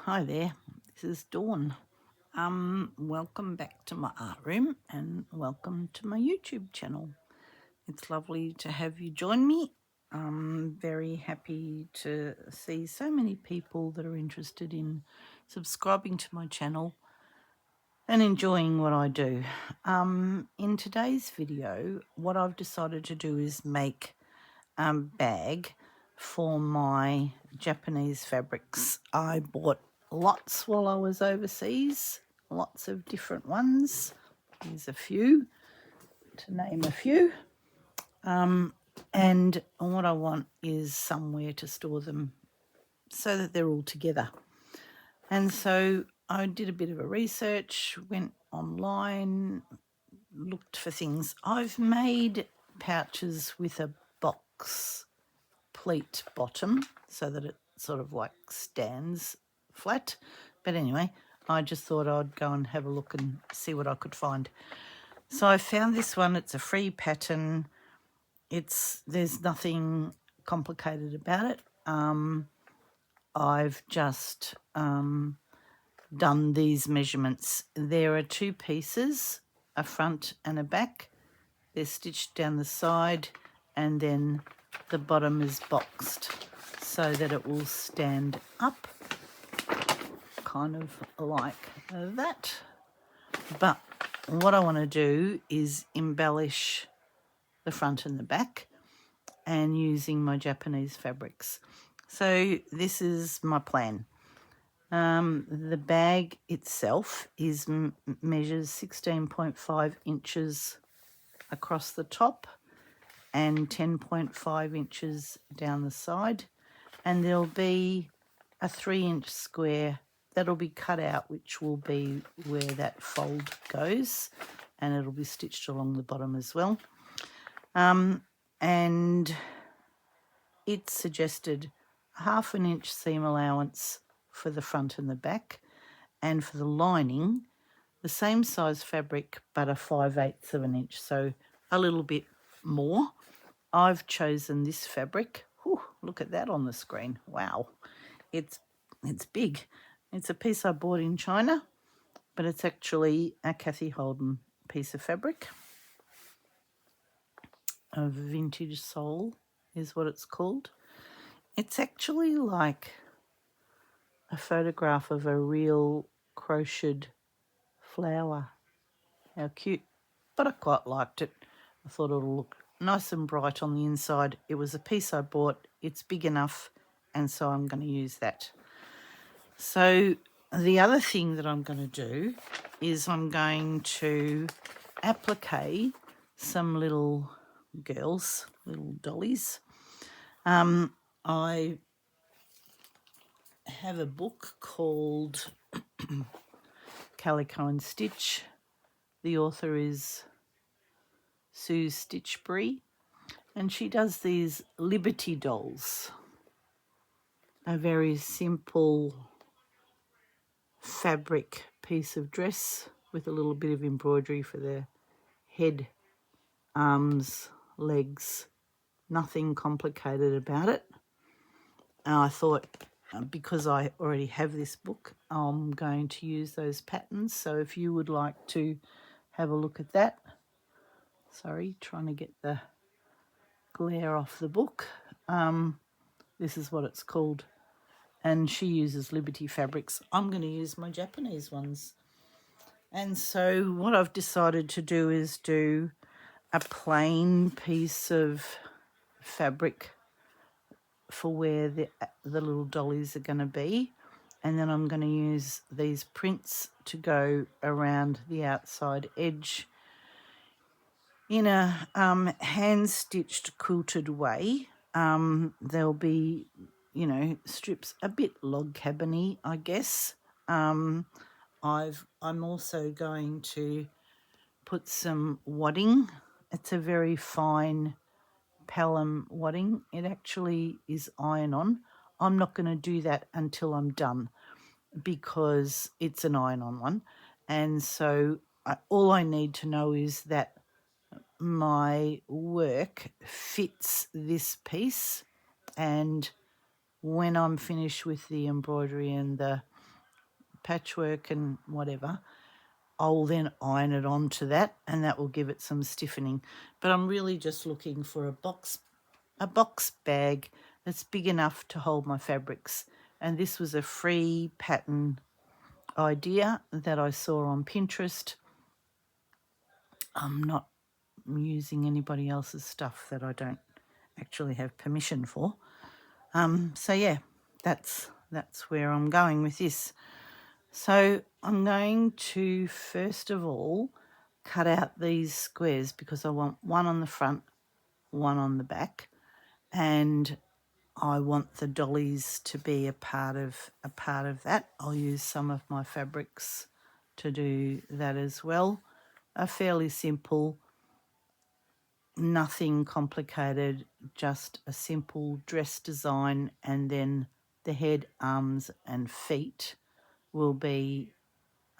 Hi there, this is Dawn. Welcome back to my art room and welcome to my YouTube channel. It's lovely to have you join me. I'm very happy to see so many people that are interested in subscribing to my channel and enjoying what I do. In today's video, what I've decided to do is make a bag for my Japanese fabrics. I bought lots while I was overseas, lots of different ones. Here's a few, to name a few. And what I want is somewhere to store them so that they're all together. And so I did a bit of a research, went online, looked for things. I've made pouches with a box pleat bottom so that it sort of like stands flat. But anyway, I just thought I'd go and have a look and see what I could find. So I found this one. It's a free pattern. There's nothing complicated about it. I've just done these measurements. There are two pieces, a front and a back. They're stitched down the side and then the bottom is boxed so that it will stand up, kind of like that. But what I want to do is embellish the front and the back and using my Japanese fabrics. So this is my plan. The bag itself measures 16.5 inches across the top and 10.5 inches down the side, and there'll be a 3-inch square that'll be cut out, which will be where that fold goes, and it'll be stitched along the bottom as well. And it suggested a 1/2 inch seam allowance for the front and the back, and for the lining the same size fabric but a 5/8 of an inch, so a little bit more. I've chosen this fabric. Whew, look at that on the screen. Wow, it's big. It's a piece I bought in China, but it's actually a Kathy Holden piece of fabric. A vintage sole is what it's called. It's actually like a photograph of a real crocheted flower. How cute. But I quite liked it. I thought it'll look nice and bright on the inside. It was a piece I bought. It's big enough, and so I'm going to use that. So the other thing that I'm going to do is I'm going to applique some little girls, little dollies. I have a book called Calico and Stitch. The author is Sue Stitchbury, and she does these Liberty dolls, a very simple fabric piece of dress with a little bit of embroidery for the head, arms, legs, nothing complicated about it. And I thought, because I already have this book, I'm going to use those patterns. So if you would like to have a look at that, sorry, trying to get the glare off the book. This is what it's called, and she uses Liberty fabrics. I'm going to use my Japanese ones. And so what I've decided to do is do a plain piece of fabric for where the little dollies are going to be, and then I'm going to use these prints to go around the outside edge in a hand-stitched quilted way. There'll be, strips a bit log cabin-y, I guess. I'm also going to put some wadding. It's a very fine palen wadding. It actually is iron-on. I'm not going to do that until I'm done because it's an iron-on one, and so all I need to know is that my work fits this piece, and when I'm finished with the embroidery and the patchwork and whatever, I'll then iron it onto that, and that will give it some stiffening. But I'm really just looking for a box bag that's big enough to hold my fabrics. And this was a free pattern idea that I saw on Pinterest. I'm not using anybody else's stuff that I don't actually have permission for. So yeah, that's where I'm going with this. So I'm going to first of all cut out these squares because I want one on the front, one on the back, and I want the dollies to be a part of that. I'll use some of my fabrics to do that as well. A fairly simple, nothing complicated, just a simple dress design, and then the head, arms and feet will be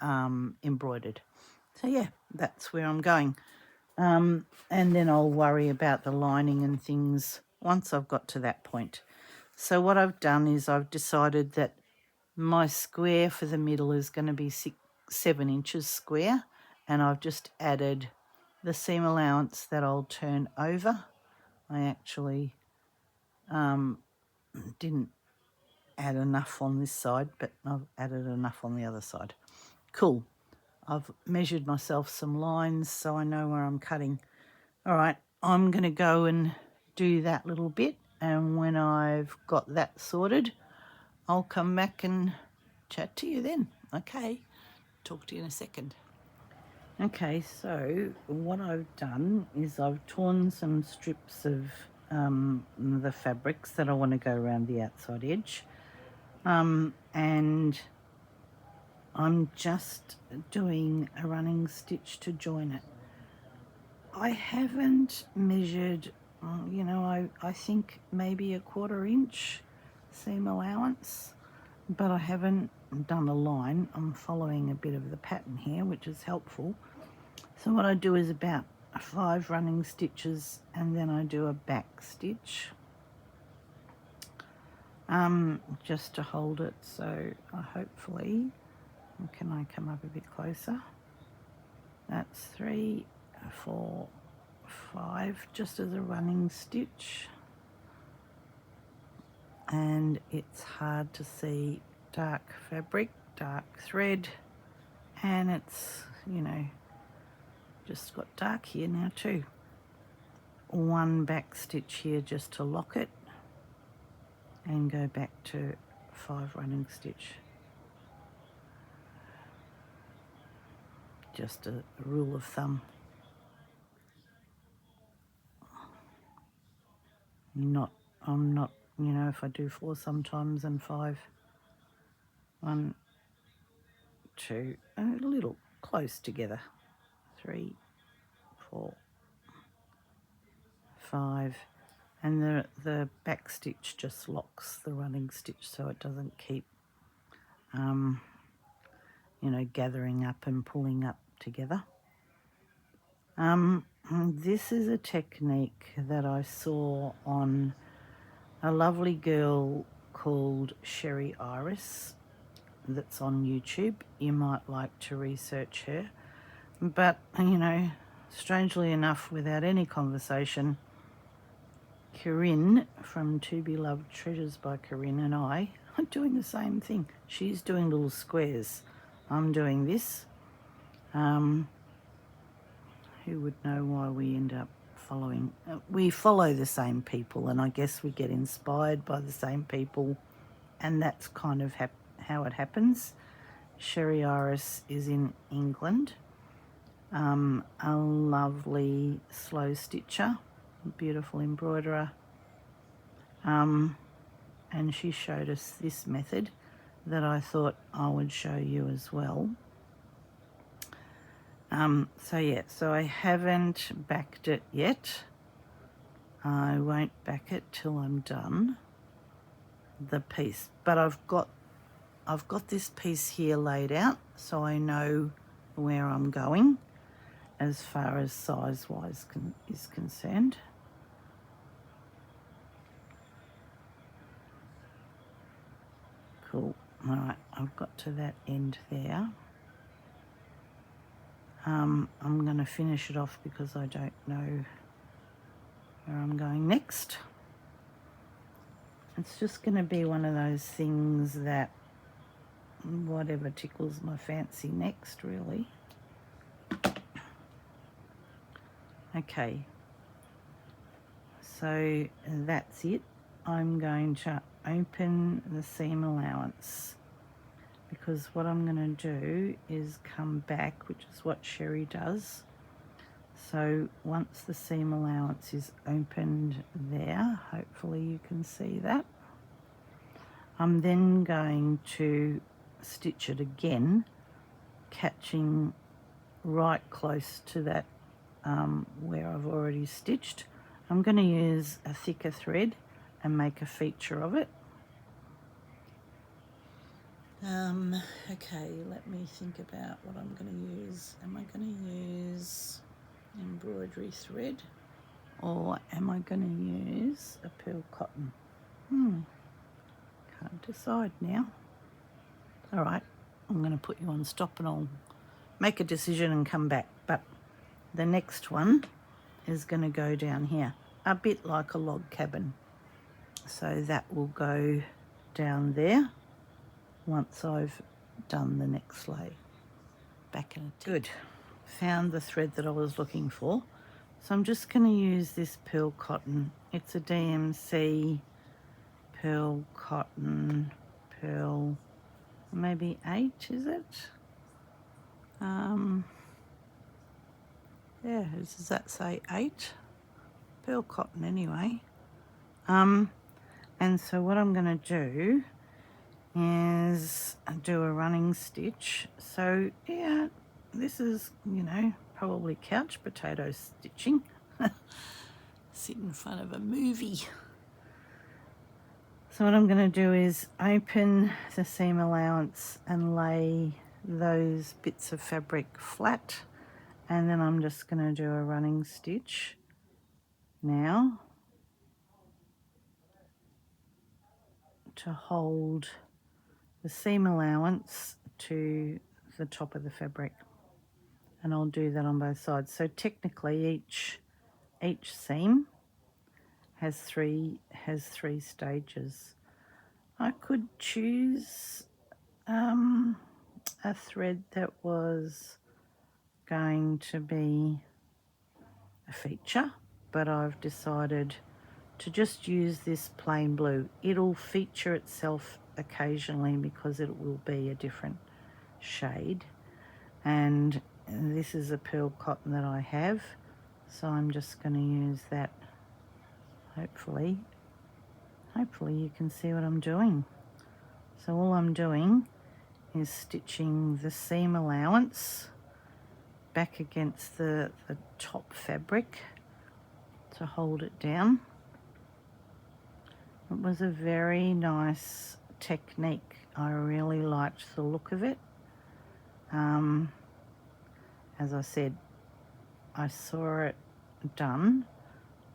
embroidered. So yeah, that's where I'm going. And then I'll worry about the lining and things once I've got to that point. So what I've done is I've decided that my square for the middle is going to be 7 inches square, and I've just added the seam allowance that I'll turn over. I actually didn't add enough on this side, but I've added enough on the other side. Cool. I've measured myself some lines so I know where I'm cutting. All right, I'm going to go and do that little bit, and when I've got that sorted, I'll come back and chat to you then. Okay, talk to you in a second. Okay, so what I've done is I've torn some strips of the fabrics that I want to go around the outside edge, and I'm just doing a running stitch to join it. I haven't measured, I think maybe a 1/4 inch seam allowance, but I haven't done a line. I'm following a bit of the pattern here, which is helpful. So what I do is about 5 running stitches, and then I do a back stitch just to hold it. So hopefully, can I come up a bit closer? That's 3, 4, 5 just as a running stitch, and it's hard to see dark fabric, dark thread, and it's just got dark here now too. 1 back stitch here just to lock it, and go back to 5 running stitch. Just a rule of thumb. I'm not, if I do 4 sometimes and 5. 1, 2, a little close together. 3, 4, 5, and the back stitch just locks the running stitch so it doesn't keep gathering up and pulling up together. This is a technique that I saw on a lovely girl called Sherry Iris that's on YouTube. You might like to research her. But, strangely enough, without any conversation, Corinne from To Be Loved Treasures by Corinne and I are doing the same thing. She's doing little squares. I'm doing this. Who would know why we end up following? We follow the same people, and I guess we get inspired by the same people, and that's kind of how it happens. Sherry Iris is in England. A lovely slow stitcher, beautiful embroiderer, and she showed us this method that I thought I would show you as well. So I haven't backed it yet. I won't back it till I'm done the piece, but I've got this piece here laid out so I know where I'm going as far as size-wise is concerned. Cool. All right, I've got to that end there. I'm going to finish it off because I don't know where I'm going next. It's just going to be one of those things that whatever tickles my fancy next, really. Okay, so that's it. I'm going to open the seam allowance, because what I'm going to do is come back, which is what Sherry does. So once the seam allowance is opened there, hopefully you can see that, I'm then going to stitch it again, catching right close to that where I've already stitched. I'm going to use a thicker thread and make a feature of it. Okay, let me think about what I'm going to use. Am I going to use embroidery thread, or am I going to use a pearl cotton? Can't decide now. All right, I'm going to put you on stop and I'll make a decision and come back. But the next one is going to go down here, a bit like a log cabin. So that will go down there once I've done the next lay. Back in a tick. Good. Found the thread that I was looking for. So I'm just going to use this pearl cotton. It's a DMC pearl cotton, pearl, maybe 8, is it? Yeah, does that say 8? Pearl cotton anyway. And so what I'm going to do is do a running stitch. So yeah, this is, you know, probably couch potato stitching. Sit in front of a movie. So what I'm going to do is open the seam allowance and lay those bits of fabric flat, and then I'm just going to do a running stitch now to hold the seam allowance to the top of the fabric, and I'll do that on both sides. So technically each seam has three stages. I could choose a thread that was going to be a feature, but I've decided to just use this plain blue. It'll feature itself occasionally because it will be a different shade, and this is a pearl cotton that I have, so I'm just going to use that. Hopefully you can see what I'm doing. So all I'm doing is stitching the seam allowance back against the top fabric to hold it down. It was a very nice technique. I really liked the look of it. As I said, I saw it done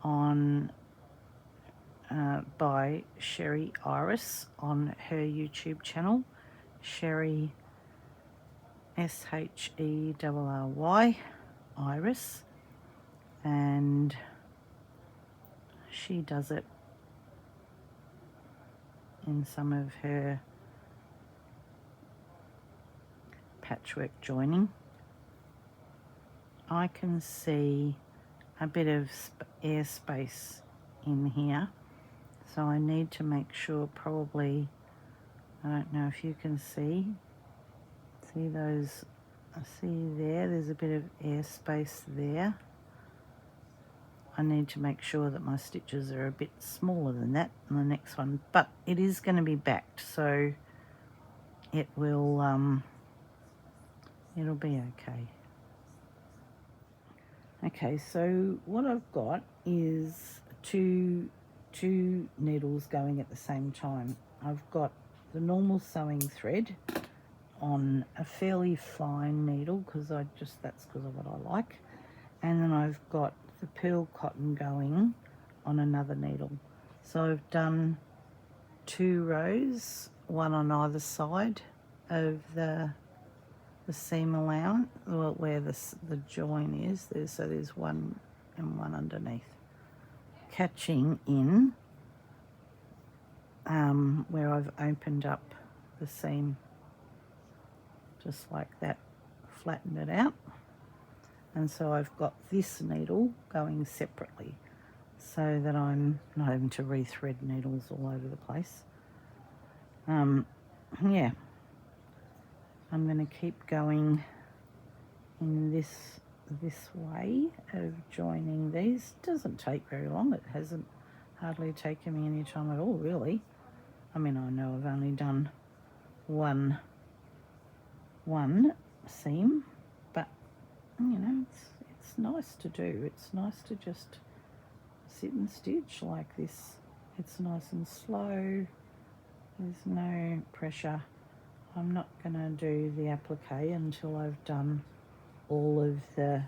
on by Sherry Iris on her YouTube channel, Sherry SHERRY Iris, and she does it in some of her patchwork joining. I can see a bit of airspace in here, so I need to make sure, probably, I don't know if you can see those, I see there's a bit of airspace there. I need to make sure that my stitches are a bit smaller than that in the next one, but it is going to be backed, so it will it'll be okay. Okay, so what I've got is two needles going at the same time. I've got the normal sewing thread on a fairly fine needle, because that's because of what I like, and then I've got the pearl cotton going on another needle. So I've done 2 rows one on either side of the seam allowance, well, where the join is. There's one and one underneath, catching in where I've opened up the seam, just like that, flatten it out. And so I've got this needle going separately so that I'm not having to rethread needles all over the place. Yeah, I'm going to keep going in this way of joining these. It doesn't take very long. It hasn't hardly taken me any time at all, really. I mean, I know I've only done one seam, but you know, it's nice to do. It's nice to just sit and stitch like this. It's nice and slow. There's no pressure. I'm not going to do the applique until I've done all of the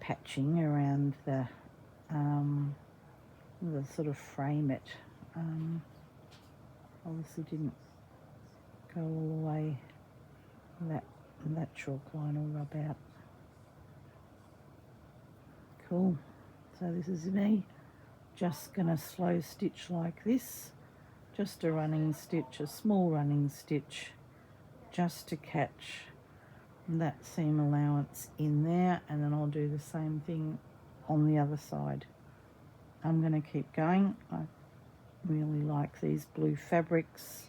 patching around the sort of frame it. Obviously didn't go all the way. That chalk line will rub out. Cool. So this is me just going to slow stitch like this. Just a running stitch, a small running stitch, just to catch that seam allowance in there, and then I'll do the same thing on the other side. I'm going to keep going. I really like these blue fabrics.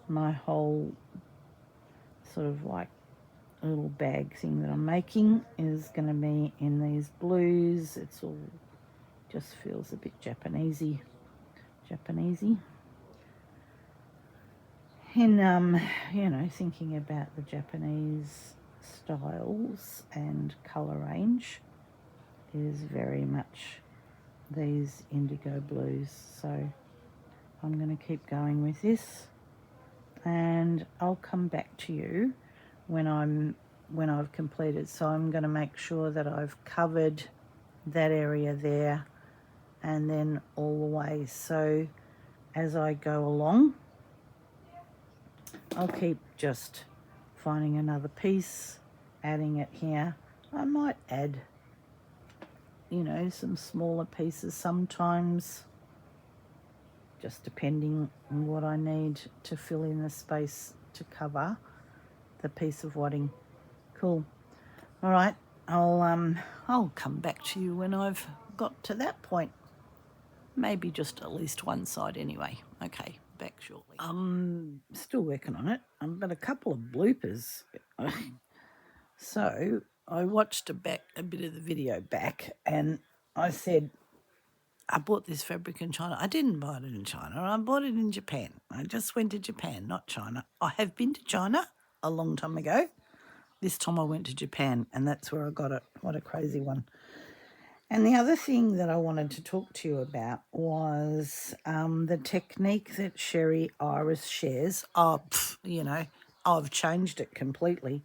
My whole sort of like little bag thing that I'm making is going to be in these blues. It's all just feels a bit Japanesey. And you know, thinking about the Japanese styles and colour range is very much these indigo blues. So I'm going to keep going with this, and I'll come back to you when I've completed. So I'm going to make sure that I've covered that area there and then all the way. So as I go along, I'll keep just finding another piece, adding it here. I might add, you know, some smaller pieces sometimes, just depending on what I need to fill in the space to cover the piece of wadding. Cool. All right, I'll come back to you when I've got to that point. Maybe just at least one side anyway. Okay, back shortly. I'm still working on it. But a couple of bloopers. So I watched a bit of the video back, and I said, I bought this fabric in China. I didn't buy it in China. I bought it in Japan. I just went to Japan, not China. I have been to China a long time ago. This time I went to Japan, and that's where I got it. What a crazy one. And the other thing that I wanted to talk to you about was the technique that Sherry Iris shares. You know, I've changed it completely.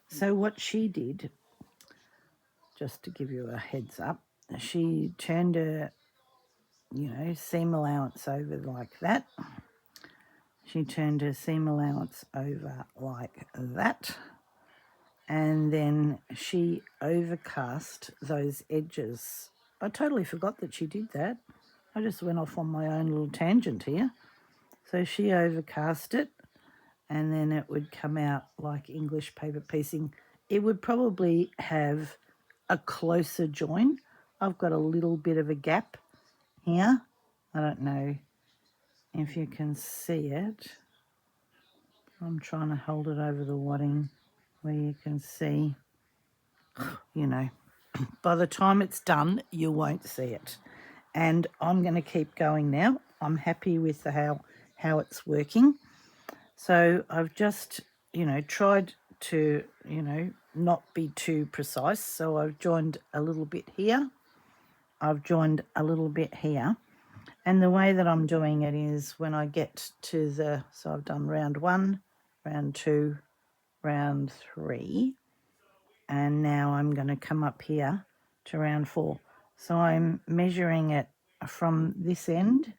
So what she did, just to give you a heads up, she turned a, you know, seam allowance over like that. She turned her seam allowance over like that. And then she overcast those edges. I totally forgot that she did that. I just went off on my own little tangent here. So she overcast it, and then it would come out like English paper piecing. It would probably have a closer join. I've got a little bit of a gap here. I don't know if you can see it. I'm trying to hold it over the wadding where you can see. You know, by the time it's done, you won't see it. And I'm going to keep going now. I'm happy with how it's working. So I've just, you know, tried to, you know, not be too precise. So I've joined a little bit here. I've joined a little bit here. And the way that I'm doing it is when I get to the, so I've done round 1, round 2, round 3. And now I'm going to come up here to round 4. So I'm measuring it from this end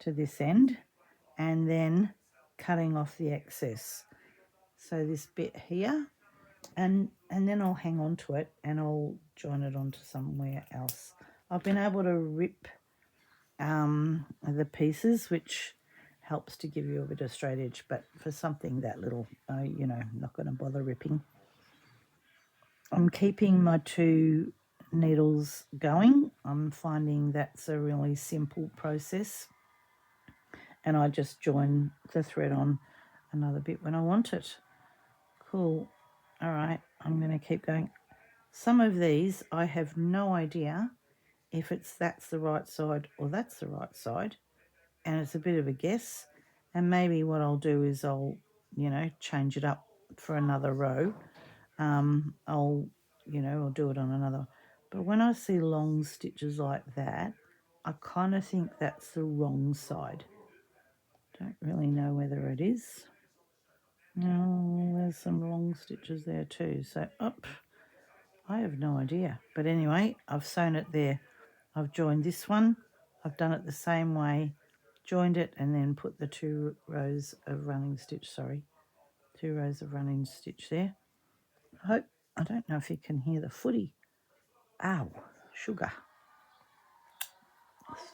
to this end, and then cutting off the excess. So this bit here, and then I'll hang on to it and I'll join it onto somewhere else. I've been able to rip the pieces, which helps to give you a bit of straight edge, but for something that little, you know, I'm not going to bother ripping. I'm keeping my 2 needles going. I'm finding that's a really simple process, and I just join the thread on another bit when I want it. Cool. All right, I'm going to keep going. Some of these I have no idea if that's the right side or that's the right side, and it's a bit of a guess. And maybe what I'll do is I'll, you know, change it up for another row. I'll do it on another. But when I see long stitches like that, I kind of think that's the wrong side. Don't really know whether it is. No, there's some long stitches there too. So, I have no idea. But anyway, I've sewn it there. I've joined this one. I've done it the same way, joined it, and then put the 2 rows of running stitch, 2 rows of running stitch there. I don't know if you can hear the footy. Ow, sugar.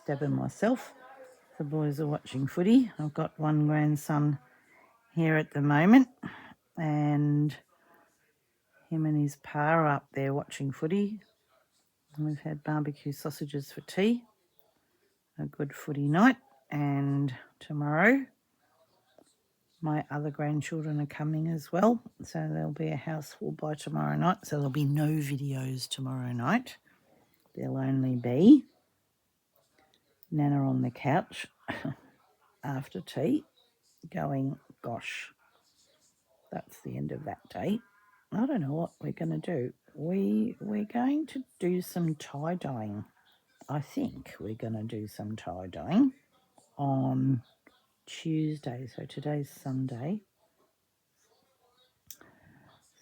Stabbing myself. The boys are watching footy. I've got one grandson here at the moment, and him and his pa are up there watching footy. And we've had barbecue sausages for tea. A good footy night. And tomorrow my other grandchildren are coming as well, so there'll be a house full by tomorrow night. So there'll be no videos tomorrow night. There'll only be Nana on the couch after tea going, gosh, that's the end of that day. I don't know what we're going to do. We're going to do some tie-dyeing. I think we're going to do some tie-dyeing on Tuesday. So today's Sunday.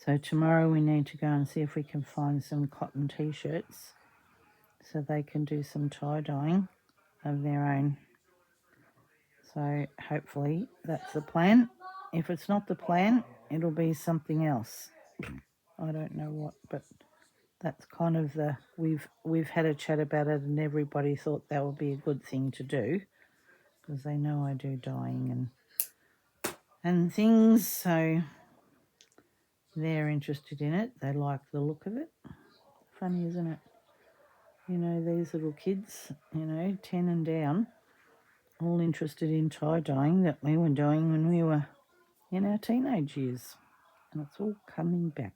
So tomorrow we need to go and see if we can find some cotton T-shirts so they can do some tie-dyeing of their own. So hopefully that's the plan. If it's not the plan, it'll be something else. I don't know what, but that's kind of we've had a chat about it, and everybody thought that would be a good thing to do because they know I do dyeing and things, so they're interested in it. They like the look of it. Funny, isn't it? You know, these little kids, 10 and down, all interested in tie-dyeing that we were doing when we were in our teenage years. And it's all coming back.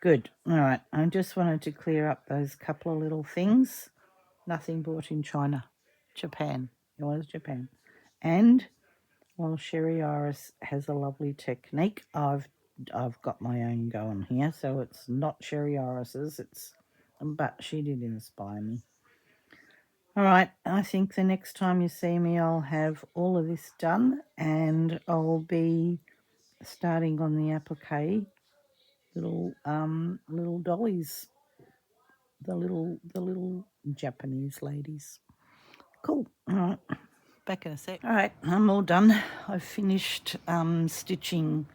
Good. All right. I just wanted to clear up those couple of little things. Nothing bought in China. Japan. It was Japan. And while Sherry Iris has a lovely technique, I've got my own going here. So it's not Sherry Iris's, but she did inspire me. All right, I think the next time you see me, I'll have all of this done, and I'll be starting on the applique little dollies, the little Japanese ladies. Cool. All right, back in a sec. All right, I'm all done. I've finished stitching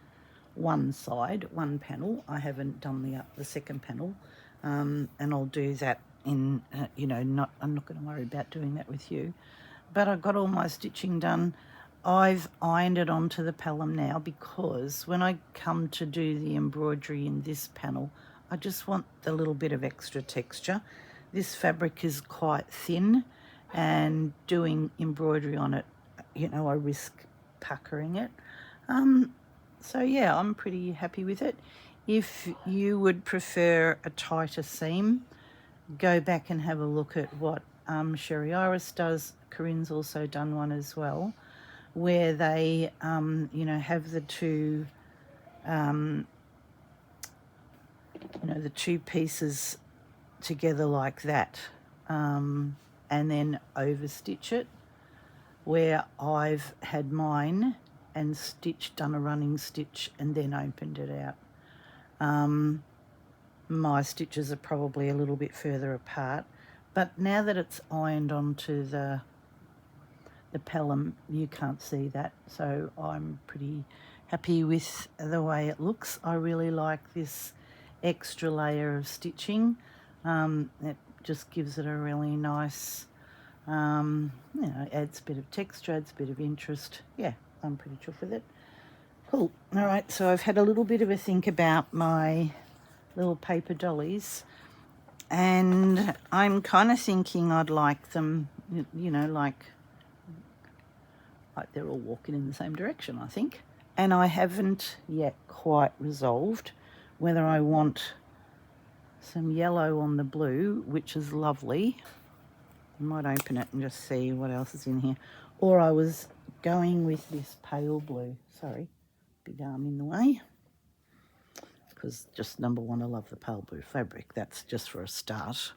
one side, one panel. I haven't done the second panel, and I'll do that in I'm not going to worry about doing that with you. But I got all my stitching done. I've ironed it onto the palen now because when I come to do the embroidery in this panel, I just want the little bit of extra texture. This fabric is quite thin, and doing embroidery on it, I risk puckering it. So yeah, I'm pretty happy with it. If you would prefer a tighter seam, go back and have a look at what Sherry Iris does. Corinne's also done one as well, where they, have the two, the 2 pieces together like that, and then overstitch it. Where I've had mine and done a running stitch and then opened it out. My stitches are probably a little bit further apart, but now that it's ironed onto the the palen, you can't see that, so I'm pretty happy with the way it looks. I really like this extra layer of stitching. It just gives it a really nice, adds a bit of texture, adds a bit of interest. Yeah, I'm pretty chuffed with it. Cool. All right, so I've had a little bit of a think about my little paper dollies, and I'm kind of thinking I'd like them, like they're all walking in the same direction, I think. And I haven't yet quite resolved whether I want some yellow on the blue, which is lovely. I might open it and just see what else is in here. Or I was going with this pale blue. Sorry, big arm in the way. Because just number one, I love the pale blue fabric. That's just for a start.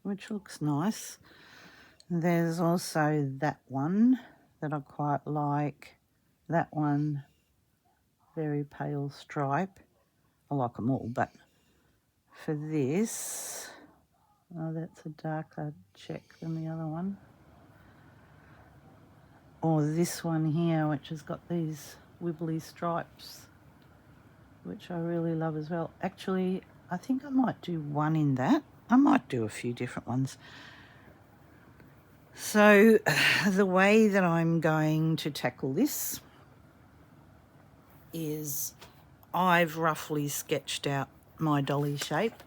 Which looks nice. There's also that one that I quite like. That one, very pale stripe. I like them all, but for this, oh, that's a darker check than the other one. Or this one here, which has got these wibbly stripes, which I really love as well. Actually, I think I might do one in that. I might do a few different ones. So the way that I'm going to tackle this is I've roughly sketched out my dolly shape.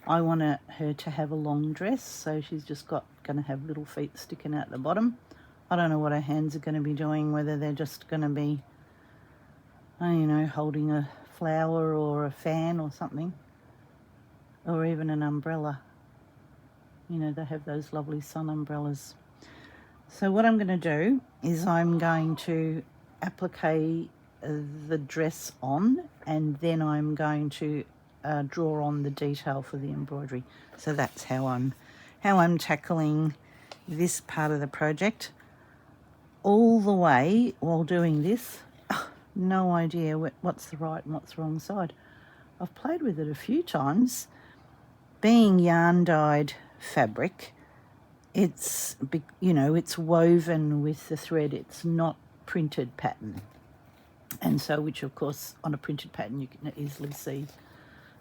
I want her to have a long dress, so she's just going to have little feet sticking out the bottom. I don't know what her hands are going to be doing, whether they're just going to be, holding a flower or a fan or something, or even an umbrella. They have those lovely sun umbrellas. So what I'm going to do is I'm going to applique the dress on, and then I'm going to draw on the detail for the embroidery. So that's how I'm tackling this part of the project. All the way while doing this, no idea what's the right and what's the wrong side. I've played with it a few times. Being yarn dyed fabric, it's woven with the thread. It's not printed pattern, and so, which of course on a printed pattern you can easily see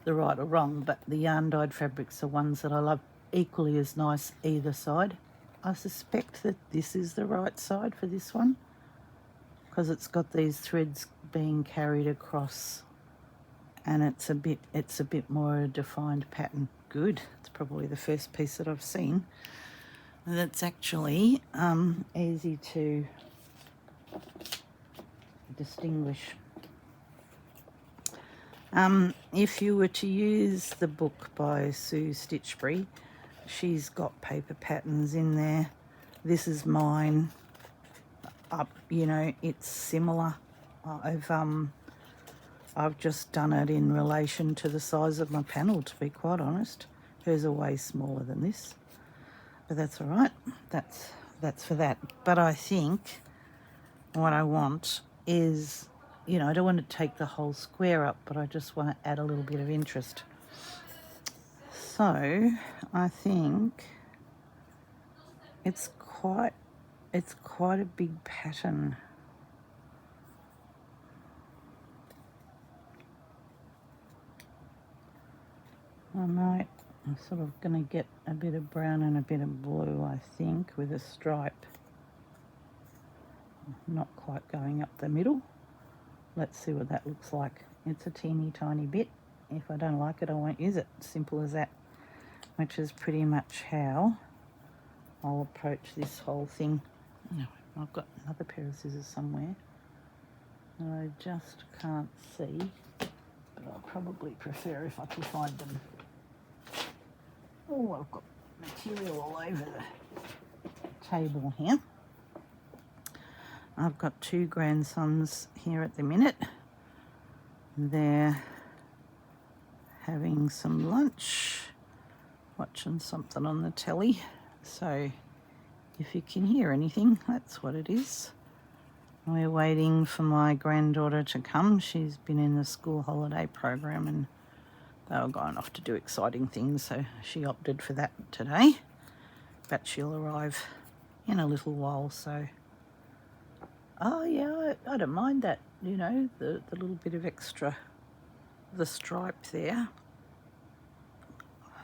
the right or wrong, but the yarn dyed fabrics are ones that I love equally as nice either side. I suspect that this is the right side for this one because it's got these threads being carried across, and it's a bit more a defined pattern. Good. It's probably the first piece that I've seen that's actually easy to distinguish. If you were to use the book by Sue Stitchbury, she's got paper patterns in there. This is mine. It's similar. I've just done it in relation to the size of my panel, to be quite honest. Hers are way smaller than this, but that's all right. That's for that. But I think what I want is, I don't want to take the whole square up, but I just want to add a little bit of interest. So I think it's quite a big pattern. I'm sort of going to get a bit of brown and a bit of blue, I think, with a stripe. Not quite going up the middle. Let's see what that looks like. It's a teeny tiny bit. If I don't like it, I won't use it. Simple as that. Which is pretty much how I'll approach this whole thing. I've got another pair of scissors somewhere. I just can't see, but I'll probably prefer if I can find them. Oh, I've got material all over the table here. I've got two grandsons here at the minute. They're having some lunch, watching something on the telly. So if you can hear anything, that's what it is. We're waiting for my granddaughter to come. She's been in the school holiday program and They were going off to do exciting things, so she opted for that today. But she'll arrive in a little while, so... Oh, yeah, I don't mind that, you know, the little bit of extra, the stripe there.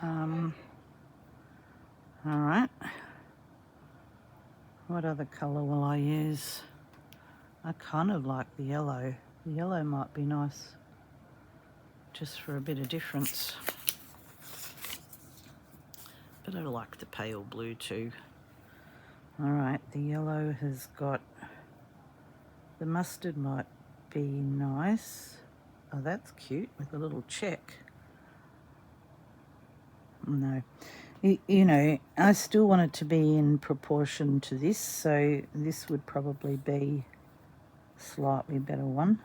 All right. What other colour will I use? I kind of like the yellow. The yellow might be nice just for a bit of difference. But I like the pale blue too. All right, the yellow has got... The mustard might be nice. Oh, that's cute with a little check. No. You know, I still want it to be in proportion to this, so this would probably be a slightly better one.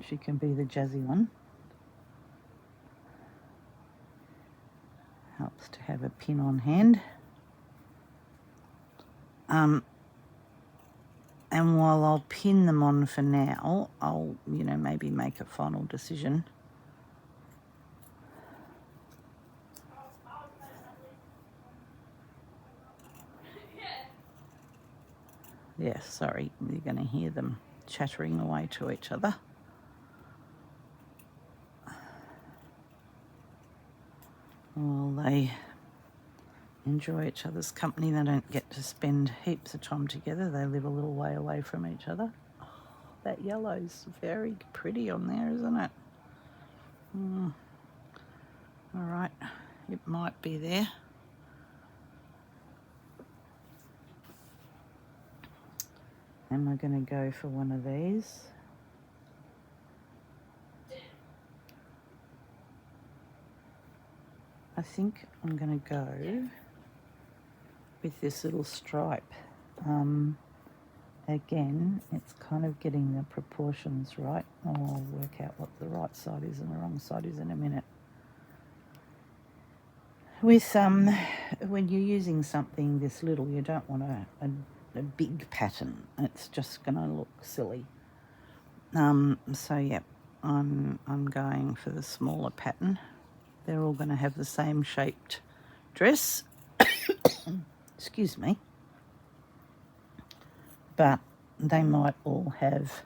She can be the jazzy one. Helps to have a pin on hand. And while I'll pin them on for now, I'll, you know, maybe make a final decision. Yeah, sorry, you're going to hear them chattering away to each other. Well, they enjoy each other's company. They don't get to spend heaps of time together. They live a little way away from each other. Oh, that yellow's very pretty on there, isn't it? All right, it might be there. Am I going to go for one of these? I think I'm going to go with this little stripe. Again, it's kind of getting the proportions right. I'll work out what the right side is and the wrong side is in a minute. With when you're using something this little, you don't want a big pattern. It's just going to look silly. So yeah, I'm going for the smaller pattern. They're all going to have the same shaped dress. Excuse me. But they might all have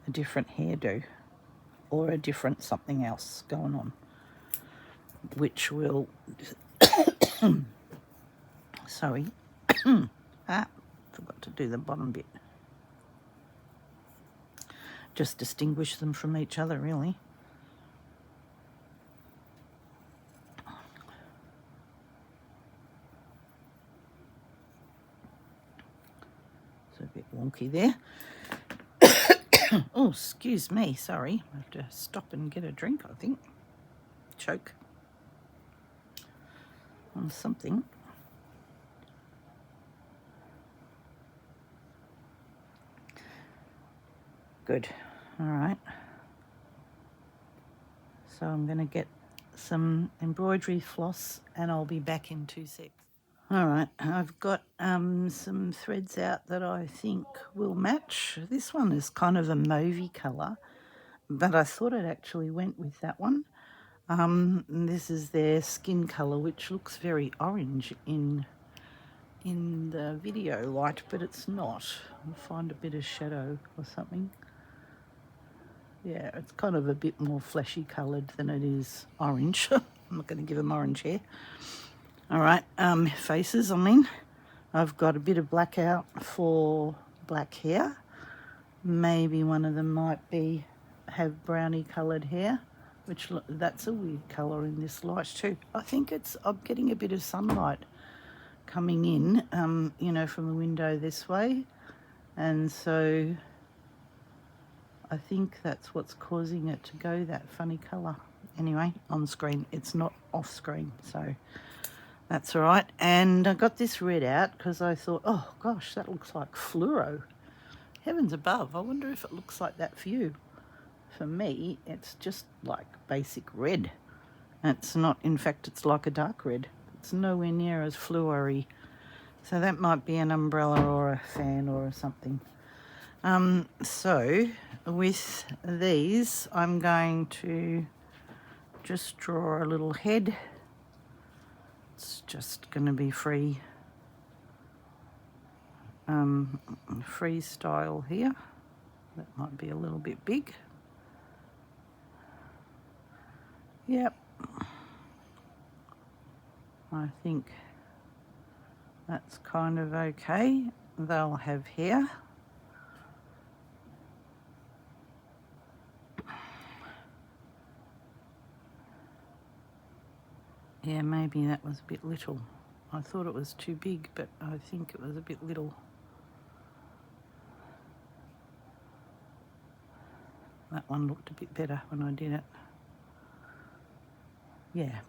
a different hairdo or a different something else going on, which will... Sorry. Forgot to do the bottom bit. Just distinguish them from each other, really. It's a bit wonky there. Oh, excuse me, sorry. I have to stop and get a drink, I think. Choke on something. Good. All right. So I'm going to get some embroidery floss and I'll be back in 2 seconds. All right, I've got some threads out that I think will match. This one is kind of a mauvey colour, but I thought it actually went with that one. This is their skin colour, which looks very orange in the video light, but it's not. I'll find a bit of shadow or something. Yeah, it's kind of a bit more fleshy coloured than it is orange. I'm not going to give them orange hair. All right, faces, I mean. I've got a bit of black out for black hair. Maybe one of them might have brownie coloured hair, which that's a weird colour in this light too. I think I'm getting a bit of sunlight coming in, you know, from the window this way. And so I think that's what's causing it to go that funny colour. Anyway, on screen, it's not off screen, so that's all right. And I got this red out because I thought, oh gosh, that looks like fluoro. Heavens above, I wonder if it looks like that for you. For me, it's just like basic red. It's not, in fact, it's like a dark red. It's nowhere near as fluoro-y. So that might be an umbrella or a fan or something. So with these, I'm going to just draw a little head. It's just going to be free style here. That might be a little bit big. Yep. I think that's kind of okay. They'll have hair. Yeah, maybe that was a bit little. I thought it was too big, but I think it was a bit little. That one looked a bit better when I did it. Yeah.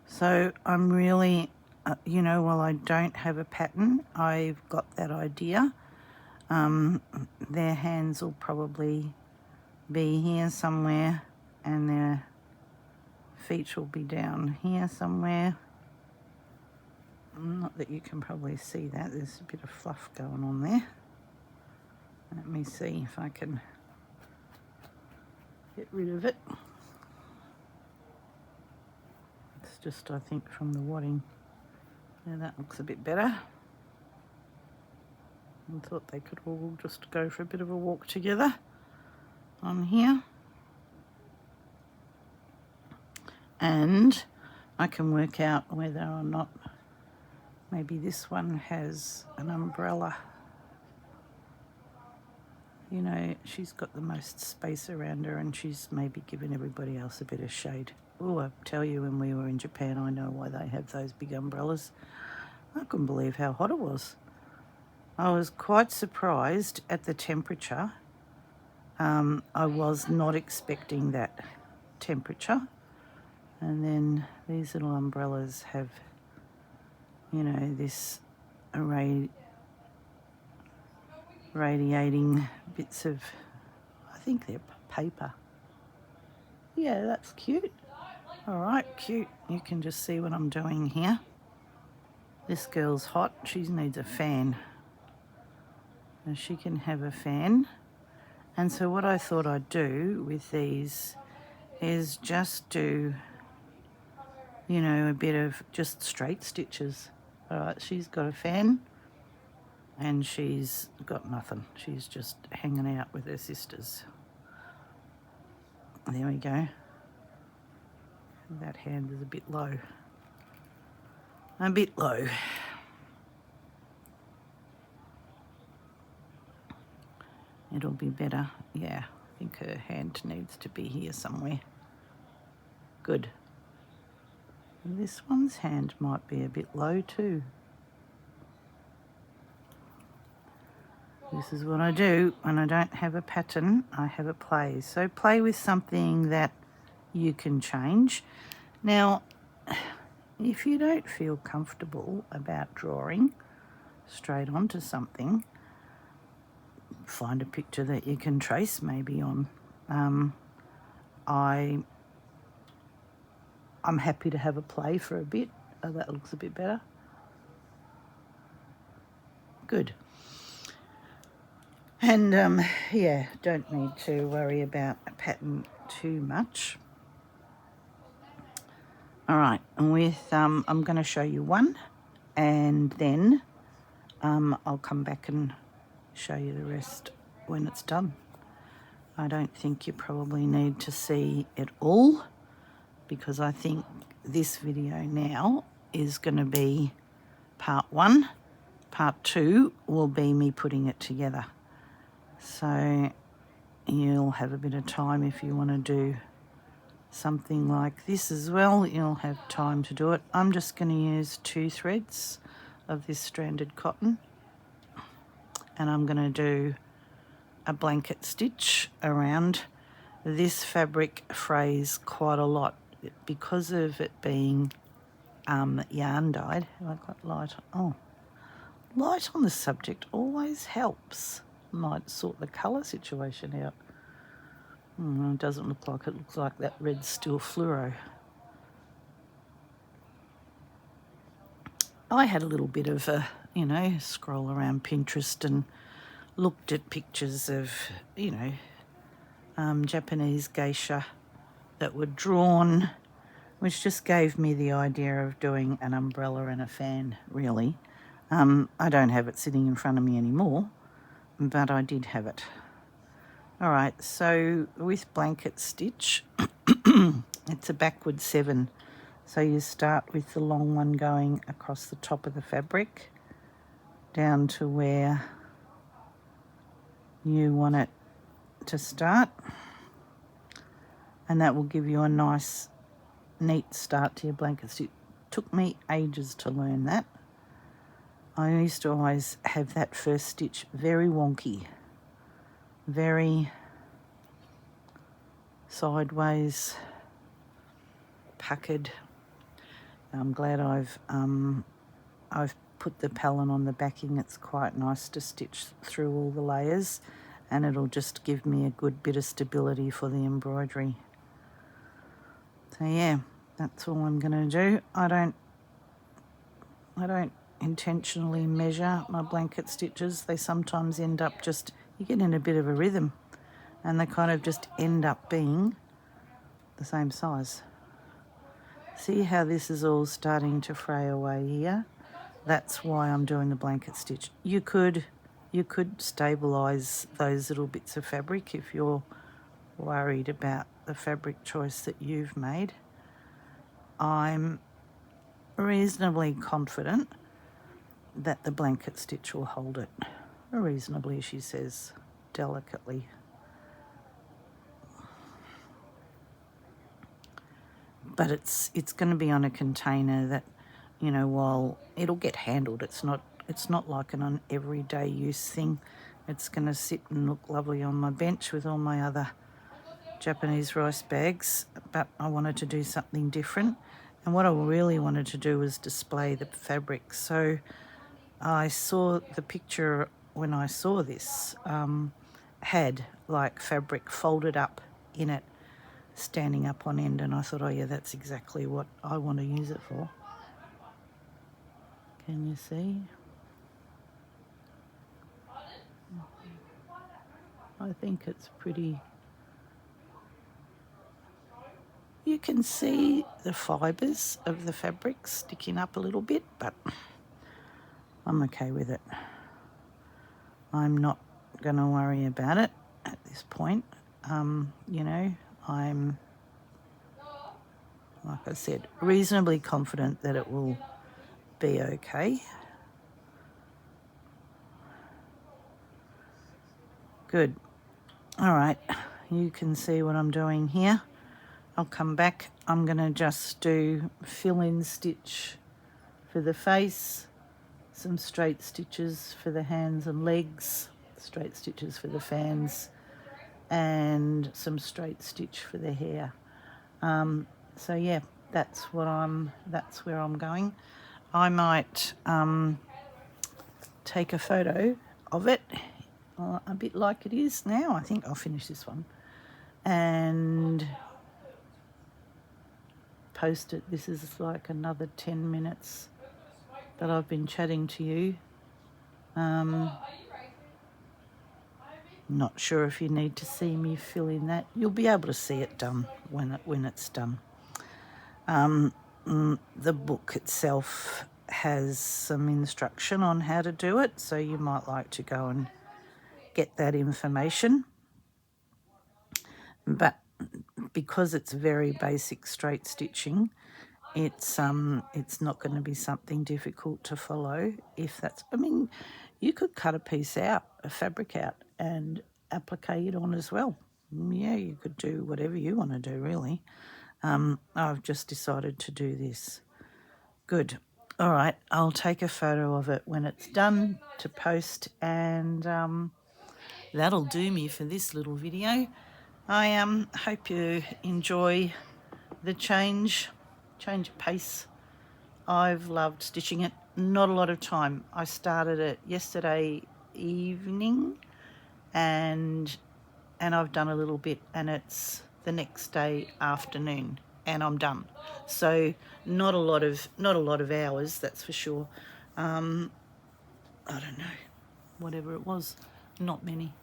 So I'm really, while I don't have a pattern, I've got that idea. Their hands will probably be here somewhere and their feet will be down here somewhere. Not that you can probably see that. There's a bit of fluff going on there. Let me see if I can get rid of it. It's just, I think, from the wadding. Yeah, that looks a bit better. I thought they could all just go for a bit of a walk together on here. And I can work out whether or not maybe this one has an umbrella. You know, she's got the most space around her and she's maybe giving everybody else a bit of shade. Oh, I tell you, when we were in Japan, I know why they have those big umbrellas. I couldn't believe how hot it was. I was quite surprised at the temperature. I was not expecting that temperature. And then these little umbrellas have, this radiating bits of, I think they're paper. Yeah, that's cute. All right, cute. You can just see what I'm doing here. This girl's hot. She needs a fan. And she can have a fan. And so what I thought I'd do with these is just do, a bit of just straight stitches. All right, she's got a fan and she's got nothing. She's just hanging out with her sisters. There we go. That hand is a bit low. A bit low. It'll be better. Yeah, I think her hand needs to be here somewhere. Good. And this one's hand might be a bit low too. This is what I do when I don't have a pattern. I have a play. So play with something that you can change. Now, if you don't feel comfortable about drawing straight onto something, find a picture that you can trace maybe on. I'm happy to have a play for a bit. Oh, that looks a bit better. Good. And yeah, don't need to worry about a pattern too much. All right, and with I'm going to show you one, and then I'll come back and show you the rest when it's done. I don't think you probably need to see it all, because I think this video now is going to be part 1. Part 2 will be me putting it together. So you'll have a bit of time if you want to do something like this as well. You'll have time to do it. I'm just going to use 2 threads of this stranded cotton, and I'm going to do a blanket stitch around this fabric phrase quite a lot because of it being yarn dyed. Have I got light? Oh, light on the subject always helps. Might sort the colour situation out. It doesn't look like it. Looks like that red's still fluoro. I had a little bit of a, scroll around Pinterest, and looked at pictures of, you know, Japanese geisha that were drawn, which just gave me the idea of doing an umbrella and a fan, really. I don't have it sitting in front of me anymore, but I did have it. All right, so with blanket stitch, it's a backward 7. So you start with the long one going across the top of the fabric down to where you want it to start, and that will give you a nice neat start to your blanket stitch. Took me ages to learn that. I used to always have that first stitch very wonky, very sideways, puckered. I'm glad I've put the palen on the backing. It's quite nice to stitch through all the layers, and it'll just give me a good bit of stability for the embroidery. So yeah, that's all I'm going to do. I don't intentionally measure my blanket stitches. They sometimes end up just, you get in a bit of a rhythm, and they kind of just end up being the same size. See how this is all starting to fray away here? That's why I'm doing the blanket stitch. You could stabilize those little bits of fabric if you're worried about the fabric choice that you've made. I'm reasonably confident that the blanket stitch will hold it. Reasonably, she says, delicately. But it's going to be on a container that, you know, while it'll get handled, it's not like an everyday use thing. It's going to sit and look lovely on my bench with all my other Japanese rice bags, but I wanted to do something different. And what I really wanted to do was display the fabric. So I saw the picture when I saw this, had like fabric folded up in it, standing up on end, and I thought, oh yeah, that's exactly what I want to use it for. Can you see? I think it's pretty. You can see the fibres of the fabric sticking up a little bit, but I'm okay with it. I'm not going to worry about it at this point. You know, I'm, like I said, reasonably confident that it will be okay. Good. All right, you can see what I'm doing here. I'll come back. I'm going to just do fill-in stitch for the face, some straight stitches for the hands and legs, straight stitches for the fans, and some straight stitch for the hair. So yeah, that's where I'm going. I might take a photo of it, a bit like it is now. I think I'll finish this one and post it. This is like another 10 minutes that I've been chatting to you. Not sure if you need to see me fill in that. You'll be able to see it done when it's done. The book itself has some instruction on how to do it, so you might like to go and get that information. But because it's very basic straight stitching, it's not going to be something difficult to follow. If that's, I mean, you could cut a piece out, a fabric out, and applique it on as well. Yeah, you could do whatever you want to do, really. I've just decided to do this. Good. All right, I'll take a photo of it when it's done to post, and that'll do me for this little video. I hope you enjoy the change of pace. I've loved stitching it. Not a lot of time. I started it yesterday evening, and I've done a little bit, and it's the next day afternoon, and I'm done. So not a lot of hours, that's for sure. I don't know, whatever it was, not many.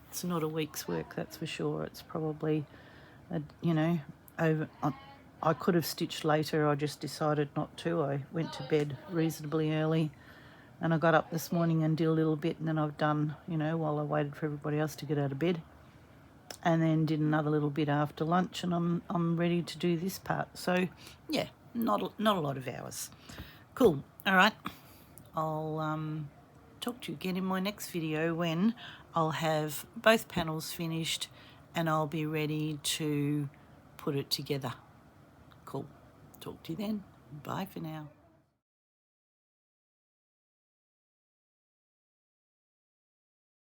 It's not a week's work, that's for sure. It's probably, you know, over. I could have stitched later. I just decided not to. I went to bed reasonably early, and I got up this morning and did a little bit, and then I've done, you know, while I waited for everybody else to get out of bed, and then did another little bit after lunch, and I'm ready to do this part. So yeah, not a lot of hours. Cool. All right. I'll talk to you again in my next video when I'll have both panels finished and I'll be ready to put it together. Cool. Talk to you then. Bye for now.